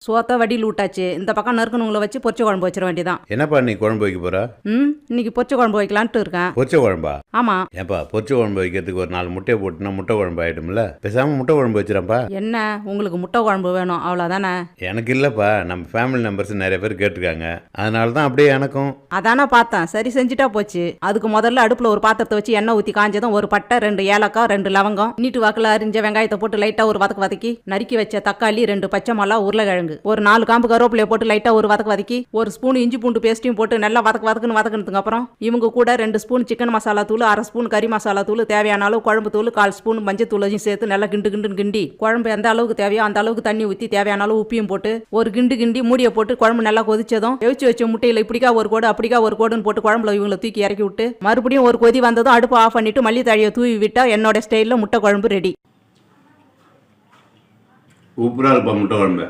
சோத்த வடியில் விட்டாச்சு. இந்த பக்கம் நறுக்கணுங்களை வச்சு பொரிச்ச குழம்பு வச்சிட வேண்டியதான். என்னப்பா நீ குழம்பு வைக்க போற? இன்னைக்கு பொரிச்ச குழம்பு வைக்கலான்ட்டு இருக்கேன். பொரிச்ச குழம்பா? ஆமா. ஏன்பா பொரிச்ச குழம்பு வைக்கிறதுக்கு ஒரு 4 முட்டையை போட்டுனா முட்டை குழம்பு ஆயிடும்ல. பேசாம முட்டை குழம்பு வச்சிடப்பா. என்ன உங்களுக்கு முட்டை குழம்பு வேணும் அவ்வளோதானே? எனக்கு இல்லப்பா, நம்ம ஃபேமிலி மெம்பர்ஸ் நிறைய பேர் கேட்டிருக்காங்க, அதனால தான் அப்படியே எனக்கும். அதானே பார்த்தேன். சரி செஞ்சுட்டா போச்சு. அதுக்கு முதல்ல அடுப்புல ஒரு பாத்திரத்தை வச்சு எண்ணெய் ஊற்றி காஞ்சதும் ஒரு பட்டை, 2 ஏலக்காய், 2 லவங்கம், நீட்டு வாக்கில் அரிஞ்ச வெங்காயத்தை போட்டு லைட்டா ஒரு வதக்கி நறுக்கி வச்ச தக்காளி, 2 பச்சை மிளகா, உருளைக்கிழங்கு, ஒரு 4 காம்பு கருவேப்பிலையை போட்டு லைட்டா ஒரு வதக்கி ஒரு ஸ்பூன் இஞ்சி பூண்டு பேஸ்ட்டையும் போட்டு நல்லா வதக்குனதுக்கு அப்புறம் இவங்க கூட 2 ஸ்பூன் சிக்கன் மசாலா தூள், 1/2 ஸ்பூன் கறி மசாலா தூள், தேவையான அளவு குழம்பு தூள், 1/4 ஸ்பூன் மஞ்சள் தூளையும் சேர்த்து நல்லா கிண்டி குழம்பு எந்த அளவுக்கு தேவையோ அந்த அளவுக்கு தண்ணி ஊற்றி தேவையான அளவு உப்பியும் போட்டு ஒரு கிண்டி மூடியை போட்டு குழம்பு நல்லா கொதிச்சதும் எவிச்சு வச்ச முட்டையில இப்படிக்கா ஒரு கோடு அப்படிக்கா ஒரு கோடுன்னு போட்டு குழம்புல இவங்களை தூக்கி இறக்கி விட்டு மறுபடியும் ஒரு கொதி வந்ததும் அடுப்பு ஆஃப் பண்ணிட்டு மல்லி தழையை தூவி விட்டா என்னோட ஸ்டைலில் முட்டை குழம்பு ரெடி. சூப்பராக இருப்பா முட்டை குழம்பு.